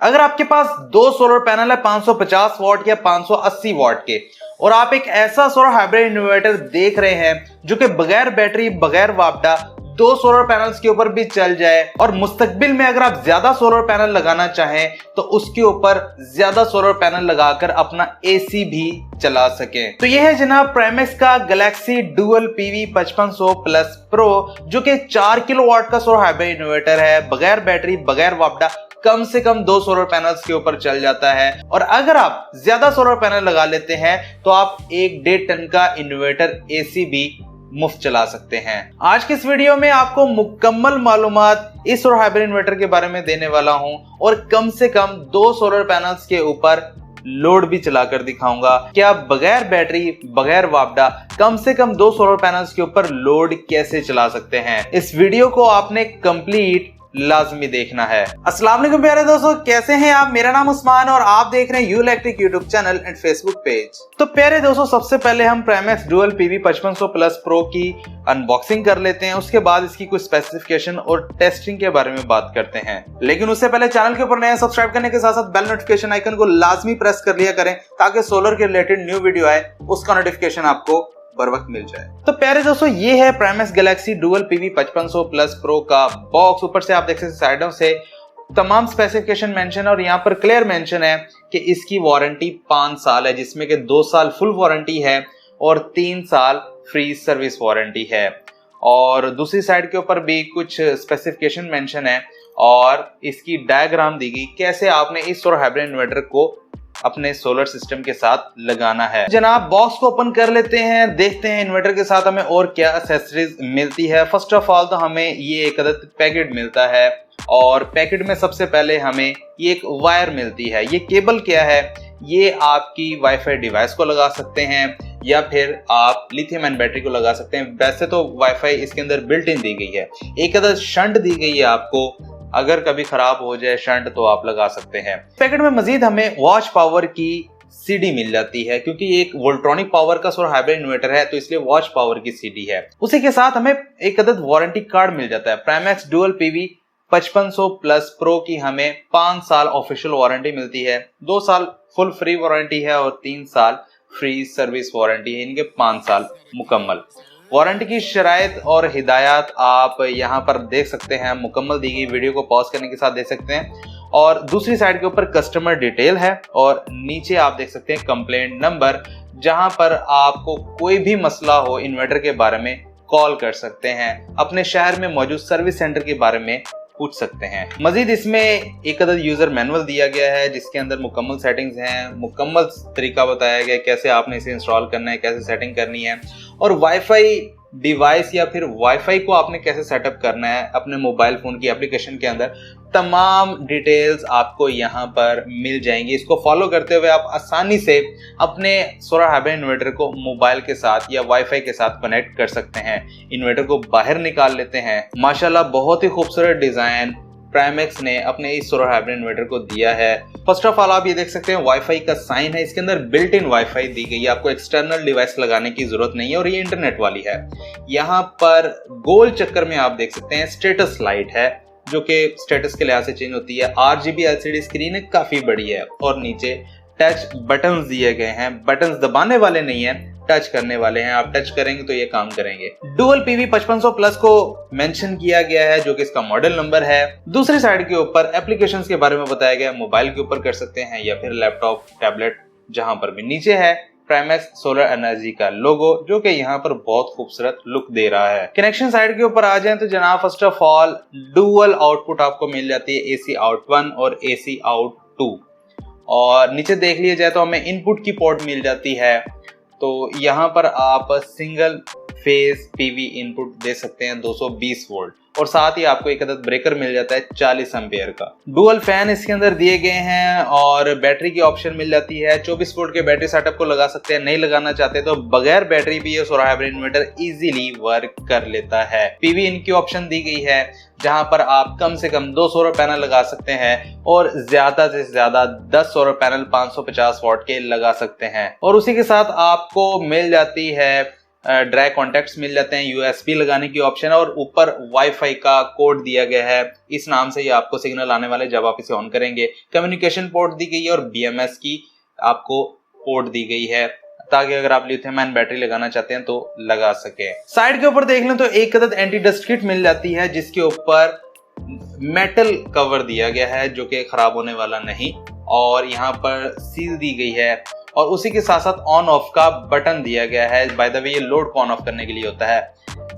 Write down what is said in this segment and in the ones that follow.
अगर आपके पास दो सोलर पैनल है 550 वॉट या 580 वॉट के, और आप एक ऐसा सोलर हाइब्रिड इन्वर्टर देख रहे हैं जो कि बगैर बैटरी बगैर वापडा दो सोलर पैनल्स के ऊपर भी चल जाए, और मुस्तकबिल में अगर आप ज्यादा सोलर पैनल लगाना चाहें तो उसके ऊपर ज्यादा सोलर पैनल लगाकर अपना एसी भी चला सके, तो यह है जनाब प्राइमेक्स का Galaxy dual PV 5500 plus pro, जो कि 4 किलोवाट का सोलर हाइब्रिड इन्वर्टर है, बगैर बैटरी बगैर वापडा कम से कम दो सोलर पैनल्स के ऊपर चल जाता है। और अगर आप ज्यादा सोलर पैनल लगा लेते हैं तो आप 1.5 टन का इन्वर्टर एसी भी मुफ्त चला सकते हैं। आज के इस वीडियो में आपको मुकम्मल मालूमात इस सोलर हाइब्रिड इन्वर्टर के बारे में देने वाला हूं, और कम से कम दो सोलर पैनल्स के ऊपर लोड भी चलाकर दिखाऊंगा कि आप बगैर बैटरी बगैर वापडा कम से कम दो सोलर पैनल्स के ऊपर लोड कैसे चला सकते हैं। इस वीडियो को आपने कंप्लीट लाजमी देखना है। अस्सलाम वालेकुम प्यारे दोस्तों, कैसे हैं आप? मेरा नाम उस्मान और आप देख रहे हैं you electric YouTube channel and Facebook page. तो प्यारे दोस्तों, सबसे पहले हम प्राइमेक्स डुअल पीवी 5500 प्लस प्रो की अनबॉक्सिंग कर लेते हैं, उसके बाद इसकी कुछ स्पेसिफिकेशन और टेस्टिंग के बारे में बात करते हैं। लेकिन उससे पहले चैनल के ऊपर नया सब्सक्राइब करने के साथ साथ बेल नोटिफिकेशन आइकन को लाजमी प्रेस कर लिया करें, ताकि सोलर के रिलेटेड न्यू वीडियो आए उसका नोटिफिकेशन आपको बर वक्त मिल जाए। तो प्यारे दोस्तों, ये है Primex Galaxy dual PV 5500 plus pro का बॉक्स। ऊपर से आप देख सकते हैं साइडों से तमाम स्पेसिफिकेशन मेंशन, और यहाँ पर क्लियर मेंशन है कि इसकी वारंटी 5 साल है, जिसमें कि 2 साल फुल वारंटी है और 3 साल फ्री सर्विस वारंटी है। और दूसरी साइड के ऊपर भी कुछ स्पेसिफिकेशन मेंशन है और इसकी डायग्राम दी गई कैसे आपने इस सोलर हाइब्रिड इन्वर्टर को अपने सोलर सिस्टम के साथ लगाना है। जनाब, बॉक्स को ओपन कर लेते हैं, देखते हैं इन्वर्टर के साथ हमें और क्या एक्सेसरीज मिलती है। फर्स्ट ऑफ ऑल तो हमें ये एक अदद पैकेट मिलता है, और पैकेट में सबसे पहले हमें ये एक वायर मिलती है। ये केबल क्या है? ये आपकी वाईफाई डिवाइस को लगा सकते हैं या फिर आप लिथियम आयन बैटरी को लगा सकते हैं। वैसे तो वाईफाई इसके अंदर बिल्ट इन दी गई है। एक अदद शंट दी गई है आपको, अगर कभी खराब हो जाए शंट तो आप लगा सकते हैं। पैकेट में मजीद हमें वॉच पावर की सीडी मिल जाती है, क्योंकि ये एक वोल्ट्रॉनिक पावर का सोलर हाइब्रिड इन्वर्टर है, तो इसलिए वॉच पावर की सीडी है। उसी के साथ हमें एक अदद वारंटी कार्ड मिल जाता है। प्राइमेक्स डुअल पीवी 5500 प्लस प्रो की हमें 5 साल ऑफिशियल वारंटी मिलती है, 2 साल फुल फ्री वारंटी है और 3 साल फ्री सर्विस वारंटी है। इनके 5 साल मुकम्मल। वारंटी की शराइत और हिदायत आप यहाँ पर देख सकते हैं, मुकम्मल दी गई। वीडियो को पॉज करने के साथ देख सकते हैं। और दूसरी साइड के ऊपर कस्टमर डिटेल है, और नीचे आप देख सकते हैं कंप्लेंट नंबर, जहां पर आपको कोई भी मसला हो इन्वर्टर के बारे में कॉल कर सकते हैं, अपने शहर में मौजूद सर्विस सेंटर के बारे में पूछ सकते हैं। मजीद इसमें एक अदद यूजर मैनुअल दिया गया है, जिसके अंदर मुकम्मल सेटिंग्स हैं, मुकम्मल तरीका बताया गया है कैसे आपने इसे इंस्टॉल करना है, कैसे सेटिंग करनी है, और वाईफाई डिवाइस या फिर वाईफाई को आपने कैसे सेटअप करना है अपने मोबाइल फोन की एप्लीकेशन के अंदर। तमाम डिटेल्स आपको यहाँ पर मिल जाएंगी। इसको फॉलो करते हुए आप आसानी से अपने सोलर हाइब्रिड इन्वर्टर को मोबाइल के साथ या वाईफाई के साथ कनेक्ट कर सकते हैं। इन्वर्टर को बाहर निकाल लेते हैं। माशाल्लाह, बहुत ही खूबसूरत डिजाइन प्राइमेक्स ने अपने इस सोलर हाइब्रिड इन्वर्टर को दिया है। फर्स्ट ऑफ ऑल आप ये देख सकते हैं वाईफाई का साइन है, इसके अंदर बिल्ट इन वाईफाई दी गई है, आपको एक्सटर्नल डिवाइस लगाने की जरूरत नहीं है, और ये इंटरनेट वाली है। यहाँ पर गोल चक्कर में आप देख सकते हैं स्टेटस लाइट है, जो कि स्टेटस के लिहाज से चेंज होती है। RGB LCD स्क्रीन है, काफी बड़ी है, और नीचे टच बटन्स दिए गए हैं। बटन्स दबाने वाले नहीं है, टच करने वाले हैं। आप टच करेंगे तो ये काम करेंगे। डुअल पीवी 5500 प्लस को मेंशन किया गया है, जो कि इसका मॉडल नंबर है। दूसरी साइड के ऊपर एप्लीकेशंस के बारे में बताया गया है, मोबाइल के ऊपर कर सकते हैं या फिर लैपटॉप टैबलेट, जहां पर भी। नीचे है प्राइमेक्स सोलर एनर्जी का लोगो, जो कि यहाँ पर बहुत खूबसूरत लुक दे रहा है। कनेक्शन साइड के ऊपर आ जाए तो जनाब, first of all dual output आपको मिल जाती है, AC आउट 1 और AC आउट 2। और नीचे देख लिया जाए तो हमें इनपुट की पोर्ट मिल जाती है, तो यहाँ पर आप सिंगल फेज पीवी इनपुट दे सकते हैं 220 वोल्ट, और साथ ही आपको एक अदद ब्रेकर मिल जाता है 40 एम्पियर का। डुअल फैन इसके अंदर दिए गए हैं, और बैटरी की ऑप्शन मिल जाती है। 24 वोल्ट के बैटरी सेटअप को लगा सकते हैं, नहीं लगाना चाहते तो बगैर बैटरी भी ये solar hybrid inverter easily work कर लेता है। पीवी इन की ऑप्शन दी गई है, जहां पर आप कम से कम 2 सोलर पैनल लगा सकते हैं, और ज्यादा से ज्यादा 10 सोलर पैनल 550 वॉट के लगा सकते हैं। और उसी के साथ आपको मिल जाती है ड्राई कॉन्टैक्ट्स मिल जाते हैं, यूएसबी लगाने की ऑप्शन है और ऊपर वाईफाई का कोड दिया गया है। इस नाम से ये आपको सिग्नल आने वाले जब आप इसे ऑन करेंगे। कम्युनिकेशन पोर्ट दी गई है और बीएमएस की आपको पोर्ट दी गई है ताकि अगर आप लिथियम आयन बैटरी लगाना चाहते हैं तो लगा सके। साइड के ऊपर देख लें तो एक अदद एंटी डस्ट किट मिल जाती है जिसके ऊपर मेटल कवर दिया गया है जो कि खराब होने वाला नहीं, और यहाँ पर सील दी गई है और उसी के साथ साथ ऑन ऑफ का बटन दिया गया है। बाय द वे ये लोड को ऑन ऑफ करने के लिए होता है।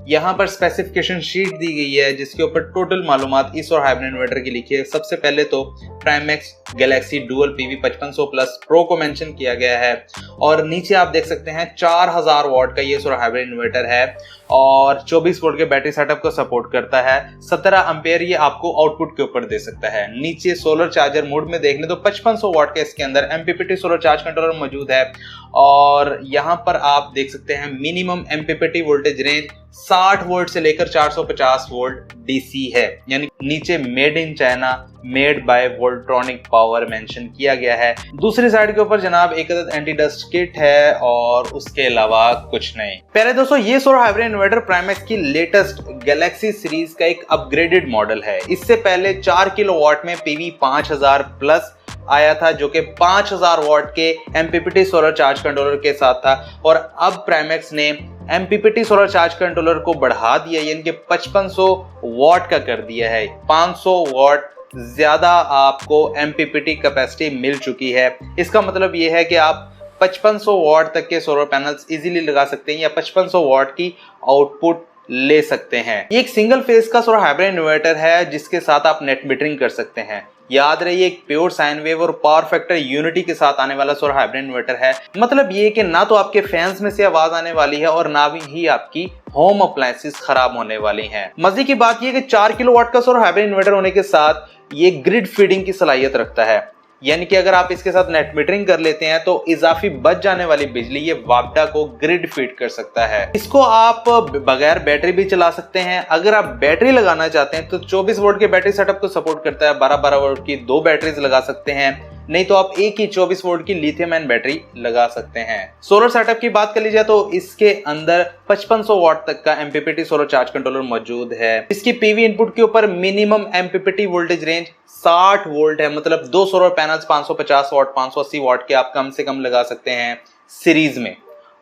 यहाँ पर स्पेसिफिकेशन शीट दी गई है जिसके ऊपर टोटल मालूमात इस और हाइब्रिड इन्वर्टर की लिखी है। सबसे पहले तो Primex Galaxy dual PV 5500 plus pro को मेंशन किया गया है और नीचे आप देख सकते हैं 4000 वॉट का ये सोलर हाइब्रिड इन्वर्टर है और 24 वोल्ट के बैटरी सेटअप को सपोर्ट करता है। 17 एम्पेयर ये आपको आउटपुट के ऊपर दे सकता है। नीचे सोलर चार्जर मोड में देख लें तो 5500 वॉट का इसके अंदर एमपीपीटी सोलर चार्ज कंट्रोलर मौजूद है और यहाँ पर आप देख सकते हैं minimum MPPT voltage range 60 volt से लेकर 450 वोल्ट डीसी है, यानी नीचे made in China, made by Voltronic power mention किया गया है। दूसरी साइड के ऊपर जनाब एक अदद एंटी डस्ट किट है और उसके अलावा कुछ नहीं। पहले दोस्तों ये सोलर हाइब्रिड इन्वर्टर प्राइमेक्स की लेटेस्ट गैलेक्सी सीरीज का एक अपग्रेडेड मॉडल है। इससे पहले 4 किलोवाट में पीवी 5000 प्लस आया था जो कि 5000 वॉट के एमपीपीटी सोलर चार्ज कंट्रोलर के साथ था और अब प्राइमेक्स ने एमपीपीटी सोलर चार्ज कंट्रोलर को बढ़ा दिया, यानी कि 5500 वॉट का कर दिया है। 500 वॉट ज्यादा आपको एमपीपीटी कैपेसिटी मिल चुकी है। इसका मतलब यह है कि आप 5500 वॉट तक के सोलर पैनल्स इजीली लगा सकते हैं या 5500 वॉट की आउटपुट ले सकते हैं। ये एक सिंगल फेज का सोलर हाइब्रिड इन्वर्टर है जिसके साथ आप नेट मीटरिंग कर सकते हैं। याद रहिए एक प्योर साइन वेव और पावर फैक्टर यूनिटी के साथ आने वाला सोलर हाइब्रिड इन्वर्टर है। मतलब ये कि ना तो आपके फैंस में से आवाज आने वाली है और ना ही आपकी होम अप्लायंसेस खराब होने वाली हैं। मजे की बात यह कि 4 किलोवाट का सोलर हाइब्रिड इन्वर्टर होने के साथ ये ग्रिड फीडिंग की सलाहियत रखता है, यानी कि अगर आप इसके साथ नेट मीटरिंग कर लेते हैं तो इजाफी बच जाने वाली बिजली ये वापडा को ग्रिड फीड कर सकता है। इसको आप बगैर बैटरी भी चला सकते हैं। अगर आप बैटरी लगाना चाहते हैं तो 24 वोल्ट के बैटरी सेटअप को सपोर्ट करता है। 12-12 वोल्ट की 2 बैटरीज लगा सकते हैं, नहीं तो आप एक ही 24 वोल्ट की लिथियम आयन बैटरी लगा सकते हैं। सोलर सेटअप की बात कर ली जाए तो इसके अंदर 5500 वॉट तक का एमपीपीटी सोलर चार्ज कंट्रोलर मौजूद है। इसकी पीवी इनपुट के ऊपर minimum MPPT voltage range 60 volt है। मतलब 2 सोलर पैनल्स 550 वॉट 580 वॉट के आप कम से कम लगा सकते हैं सीरीज में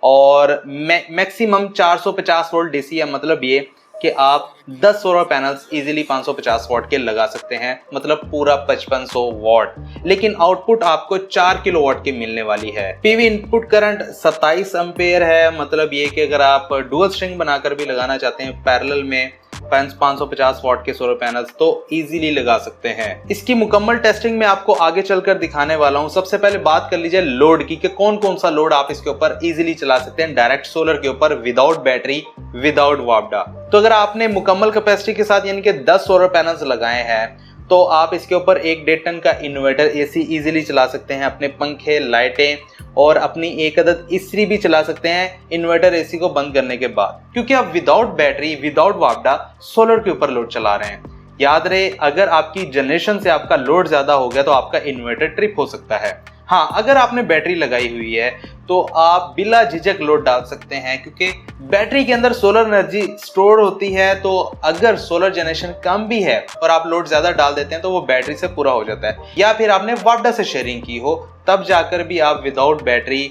और मैक्सिमम 450 वोल्ट डीसी है। मतलब ये कि आप 10 सोलर पैनल्स इजीली 550 वॉट के लगा सकते हैं, मतलब पूरा 5500 वॉट। लेकिन आउटपुट आपको 4 किलोवाट की मिलने वाली है। पीवी इनपुट करंट 27 एम्पेयर है। मतलब ये कि अगर आप डुअल स्ट्रिंग बनाकर भी लगाना चाहते हैं पैरेलल में 550 वॉट के सोलर पैनल्स तो इजीली लगा सकते हैं। इसकी मुकम्मल टेस्टिंग में आपको आगे चलकर दिखाने वाला हूं। सबसे पहले बात कर लीजिए लोड की कि कौन कौन सा लोड आप इसके ऊपर इजीली चला सकते हैं डायरेक्ट सोलर के ऊपर विदाउट बैटरी विदाउट वापडा। तो अगर आपने मुकम्मल कैपेसिटी के साथ यानी कि 10 सोलर पैनल्स लगाए हैं तो आप इसके ऊपर 1.5 टन का इन्वर्टर एसी इजीली चला सकते हैं। अपने पंखे, लाइटें और अपनी एक अदद इस्त्री भी चला सकते हैं इन्वर्टर एसी को बंद करने के बाद, क्योंकि आप विदाउट बैटरी विदाउट वापडा सोलर के ऊपर लोड चला रहे हैं। याद रहे अगर आपकी जनरेशन से आपका लोड ज्यादा हो गया तो आपका इन्वर्टर ट्रिप हो सकता है। हाँ, अगर आपने बैटरी लगाई हुई है तो आप बिला झिझक लोड डाल सकते हैं, क्योंकि बैटरी के अंदर सोलर एनर्जी स्टोर होती है। तो अगर सोलर जनरेशन कम भी है और आप लोड ज्यादा डाल देते हैं तो वो बैटरी से पूरा हो जाता है। या फिर आपने वापडा से शेयरिंग की हो तब जाकर भी आप विदाउट बैटरी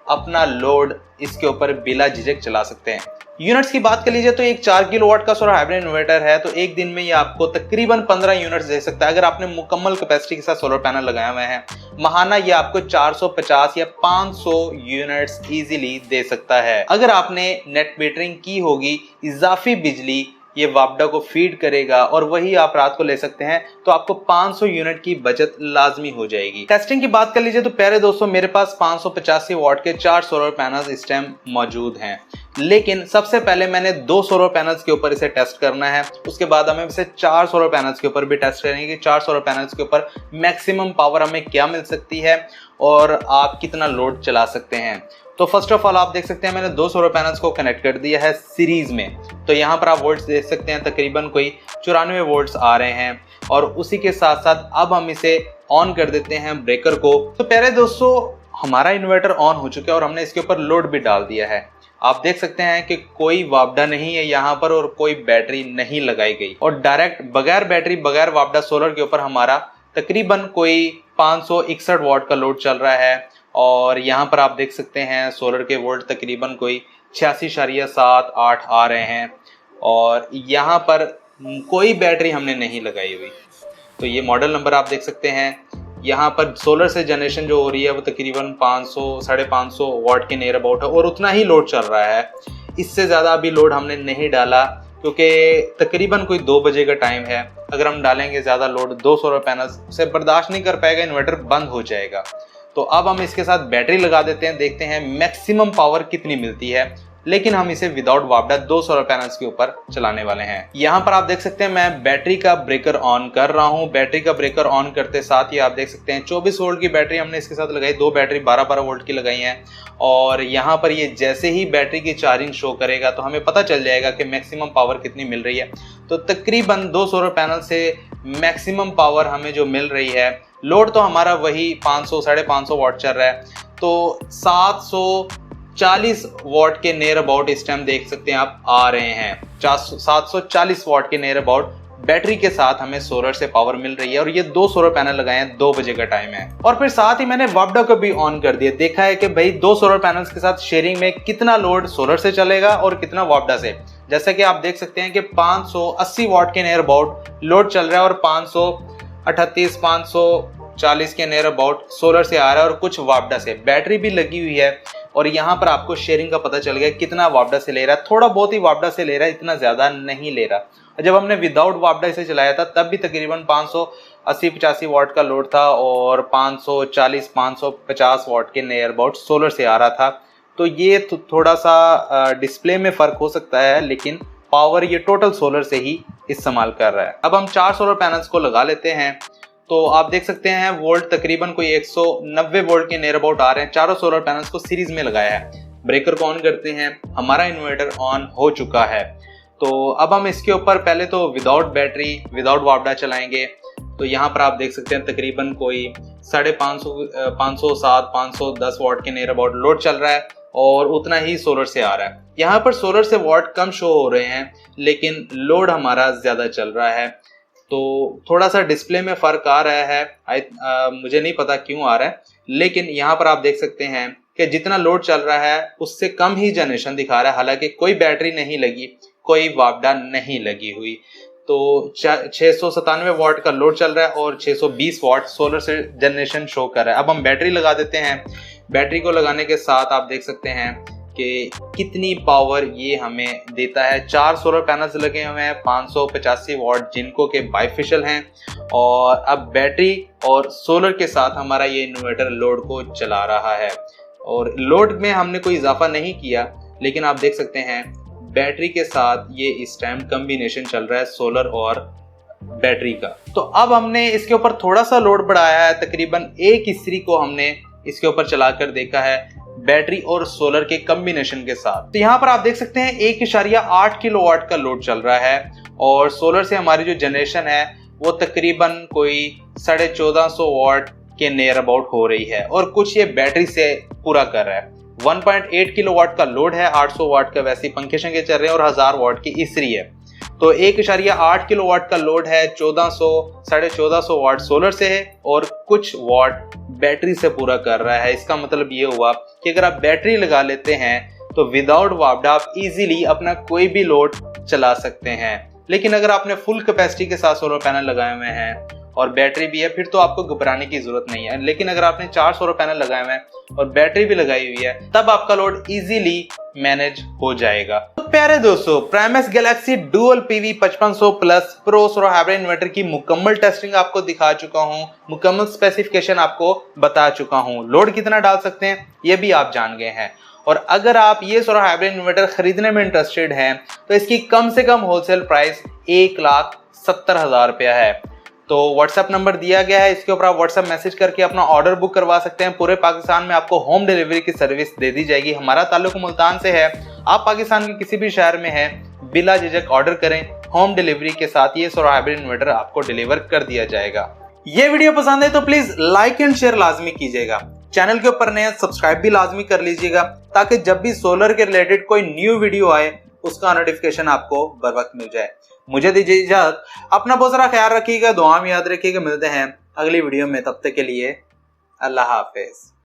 अपना लोड इसके ऊपर बिला झिझक चला सकते हैं। यूनिट्स की बात कर लीजिए तो एक 4 किलोवाट का सोलर हाइब्रिड इन्वर्टर है तो एक दिन में ये आपको तकरीबन 15 यूनिट्स दे सकता है। अगर आपने मुकम्मल कैपेसिटी के साथ सोलर पैनल लगाए हुए हैं, महाना ये आपको 450 या 500 यूनिट्स इजीली दे सकता है। अगर आपने नेट मीटरिंग की होगी, इजाफी बिजली ये वापडा को फीड करेगा और वही आप रात को ले सकते हैं तो आपको 500 यूनिट की बचत लाजमी हो जाएगी। टेस्टिंग की बात कर लीजिए तो प्यारे दोस्तों मेरे पास 585 वॉट के 4 सोलर पैनल्स इस टाइम मौजूद हैं, लेकिन सबसे पहले मैंने 2 सोलर पैनल्स के ऊपर इसे टेस्ट करना है। उसके बाद हमें इसे 4 सोलर पैनल्स के ऊपर भी टेस्ट करेंगे कि 4 सोलर पैनल्स के ऊपर मैक्सिमम पावर हमें क्या मिल सकती है और आप कितना लोड चला सकते हैं। तो फर्स्ट ऑफ ऑल आप देख सकते हैं मैंने 2 सोलर पैनल्स को कनेक्ट कर दिया है सीरीज में। तो यहाँ पर आप वोल्ट्स देख सकते हैं तकरीबन कोई 94 वोल्ट्स आ रहे हैं और उसी के साथ साथ अब हम इसे ऑन कर देते हैं ब्रेकर को। तो प्यारे दोस्तों हमारा इन्वर्टर ऑन हो चुका है और हमने इसके ऊपर लोड भी डाल दिया है। आप देख सकते हैं कि कोई वापडा नहीं है यहाँ पर और कोई बैटरी नहीं लगाई गई और डायरेक्ट बगैर बैटरी बगैर वापडा सोलर के ऊपर हमारा तकरीबन कोई 561 वॉट का लोड चल रहा है। और यहाँ पर आप देख सकते हैं सोलर के वोल्ट तकरीबन कोई 86.78 आ रहे हैं और यहाँ पर कोई बैटरी हमने नहीं लगाई हुई। तो ये मॉडल नंबर आप देख सकते हैं। यहाँ पर सोलर से जनरेशन जो हो रही है वो तकरीबन 500-550 वॉट के नियर अबाउट है और उतना ही लोड चल रहा है। इससे ज़्यादा अभी लोड हमने नहीं डाला क्योंकि तकरीबन कोई 2 बजे का टाइम है। अगर हम डालेंगे ज़्यादा लोड 2 सोलर पैनल से बर्दाश्त नहीं कर पाएगा, इन्वर्टर बंद हो जाएगा। तो अब हम इसके साथ बैटरी लगा देते हैं, देखते हैं मैक्सिमम पावर कितनी मिलती है। लेकिन हम इसे विदाउट वापडा 2 सोलर पैनल्स के ऊपर चलाने वाले हैं। यहाँ पर आप देख सकते हैं मैं बैटरी का ब्रेकर ऑन कर रहा हूँ। बैटरी का ब्रेकर ऑन करते साथ ही आप देख सकते हैं 24 वोल्ट की बैटरी हमने इसके साथ लगाई, 2 बैटरी 12-12 वोल्ट की लगाई हैं। और यहाँ पर ये जैसे ही बैटरी की चार्जिंग शो करेगा तो हमें पता चल जाएगा कि मैक्सिमम पावर कितनी मिल रही है। तो तकरीबन 2 सोलर पैनल से मैक्सिमम पावर हमें जो मिल रही है, लोड तो हमारा वही 500-550 वॉट चल रहा है, तो 740 वॉट के नियर अबाउट इस टाइम देख सकते हैं आप आ रहे हैं। 740 वॉट के नियर अबाउट बैटरी के साथ हमें सोलर से पावर मिल रही है और ये 2 सोलर पैनल लगाए हैं, 2 बजे का टाइम है। और फिर साथ ही मैंने वापडा को भी ऑन कर दिया, देखा है कि भाई 2 सोलर पैनल्स के साथ शेयरिंग में कितना लोड सोलर से चलेगा और कितना वापडा से। जैसा कि आप देख सकते हैं कि 580 वॉट के नियर अबाउट लोड चल रहा है और 538-540 के नियर अबाउट सोलर से आ रहा है और कुछ वापडा से। बैटरी भी लगी हुई है और यहाँ पर आपको शेयरिंग का पता चल गया कितना वापडा से ले रहा है। थोड़ा बहुत ही वापडा से ले रहा है, इतना ज्यादा नहीं ले रहा। जब हमने विदाउट वापडा इसे चलाया था तब भी तकरीबन 580-85 वॉट का लोड था और 540-550 वॉट के नियर अबाउट सोलर से आ रहा था। तो ये थोड़ा सा डिस्प्ले में फ़र्क हो सकता है, लेकिन पावर ये टोटल सोलर से ही इस्तेमाल कर रहा है। अब हम 4 सोलर पैनल्स को लगा लेते हैं। तो आप देख सकते हैं वोल्ट तकरीबन कोई 190 वोल्ट के नियर अबाउट आ रहे हैं। चारों सोलर पैनल्स को सीरीज में लगाया है। ब्रेकर को ऑन करते हैं, हमारा इन्वर्टर ऑन हो चुका है। तो अब हम इसके ऊपर पहले तो विदाउट बैटरी विदाउट वापडा चलाएंगे। तो यहाँ पर आप देख सकते हैं तकरीबन कोई 550-510 वॉट के नियर अबाउट लोड चल रहा है और उतना ही सोलर से आ रहा है। यहाँ पर सोलर से वॉट कम शो हो रहे हैं लेकिन लोड हमारा ज्यादा चल रहा है, तो थोड़ा सा डिस्प्ले में फर्क आ रहा है। मुझे नहीं पता क्यों आ रहा है, लेकिन यहाँ पर आप देख सकते हैं कि जितना लोड चल रहा है उससे कम ही जनरेशन दिखा रहा है। हालांकि कोई बैटरी नहीं लगी, कोई वापडा नहीं लगी हुई। तो 697 वॉट का लोड चल रहा है और 620 वॉट सोलर से जनरेशन शो कर रहा है। अब हम बैटरी लगा देते हैं। बैटरी को लगाने के साथ आप देख सकते हैं कि कितनी पावर ये हमें देता है। 4 सोलर पैनल्स लगे हुए हैं 585 वॉट जिनको के बाइफेशियल हैं। और अब बैटरी और सोलर के साथ हमारा ये इन्वर्टर लोड को चला रहा है और लोड में हमने कोई इजाफा नहीं किया, लेकिन आप देख सकते हैं बैटरी के साथ ये इस टाइम कॉम्बिनेशन चल रहा है सोलर और बैटरी का। तो अब हमने इसके ऊपर थोड़ा सा लोड बढ़ाया है, तकरीबन 1 इस्त्री को हमने इसके ऊपर चलाकर देखा है बैटरी और सोलर के कॉम्बिनेशन के साथ। तो यहाँ पर आप देख सकते हैं 1.8 किलोवाट का लोड चल रहा है और सोलर से हमारी जो जनरेशन है वो तकरीबन कोई 1450 वॉट के नियर अबाउट हो रही है और कुछ ये बैटरी से पूरा कर रहा है। 1.8 किलोवाट का लोड है, 800 वाट का वैसे पंखे शंखे चल रहे हैं और 1000 वाट की इस्त्री है। तो 1.8 किलोवाट का लोड है, 1400-1450 वाट सोलर से है और कुछ वाट बैटरी से पूरा कर रहा है। इसका मतलब ये हुआ कि अगर आप बैटरी लगा लेते हैं तो विदाउट वापडा आप इजीली अपना कोई भी लोड चला सकते हैं। लेकिन अगर आपने फुल कैपेसिटी के साथ सोलर पैनल लगाए हुए हैं और बैटरी भी है फिर तो आपको घबराने की जरूरत नहीं है। लेकिन अगर आपने 4 सोलर पैनल लगाए हुए हैं और बैटरी भी लगाई हुई है तब आपका लोड इजीली मैनेज हो जाएगा। तो प्यारे दोस्तों, Primex Galaxy dual PV 5500 plus pro solar hybrid inverter की मुकम्मल टेस्टिंग आपको दिखा चुका हूं, मुकम्मल स्पेसिफिकेशन आपको बता चुका हूं, लोड कितना डाल सकते हैं ये भी आप जान गए हैं। और अगर आप ये सोलर हाइब्रिड इन्वर्टर खरीदने में इंटरेस्टेड हैं तो इसकी कम से कम होलसेल प्राइस 1,70,000 रुपया है। तो व्हाट्सएप नंबर दिया गया है, इसके ऊपर आप व्हाट्सएप मैसेज करके अपना ऑर्डर बुक करवा सकते हैं। पूरे पाकिस्तान में आपको होम डिलीवरी की सर्विस दे दी जाएगी। हमारा ताल्लुक मुल्तान से है, आप पाकिस्तान के किसी भी शहर में हैं बिला झिझक ऑर्डर करें, होम डिलीवरी के साथ ये सोलर हाइब्रिड इन्वर्टर आपको डिलीवर कर दिया जाएगा। ये वीडियो पसंद है तो प्लीज लाइक एंड शेयर लाजमी कीजिएगा। चैनल के ऊपर नए सब्सक्राइब भी लाजमी कर लीजिएगा, ताकि जब भी सोलर के रिलेटेड कोई न्यू वीडियो आए उसका नोटिफिकेशन आपको बर वक्त मिल जाए। मुझे दीजिए इजाजत, अपना बहुत सारा ख्याल रखिएगा, दुआ में याद रखिएगा। मिलते हैं अगली वीडियो में, तब तक के लिए अल्लाह हाफिज।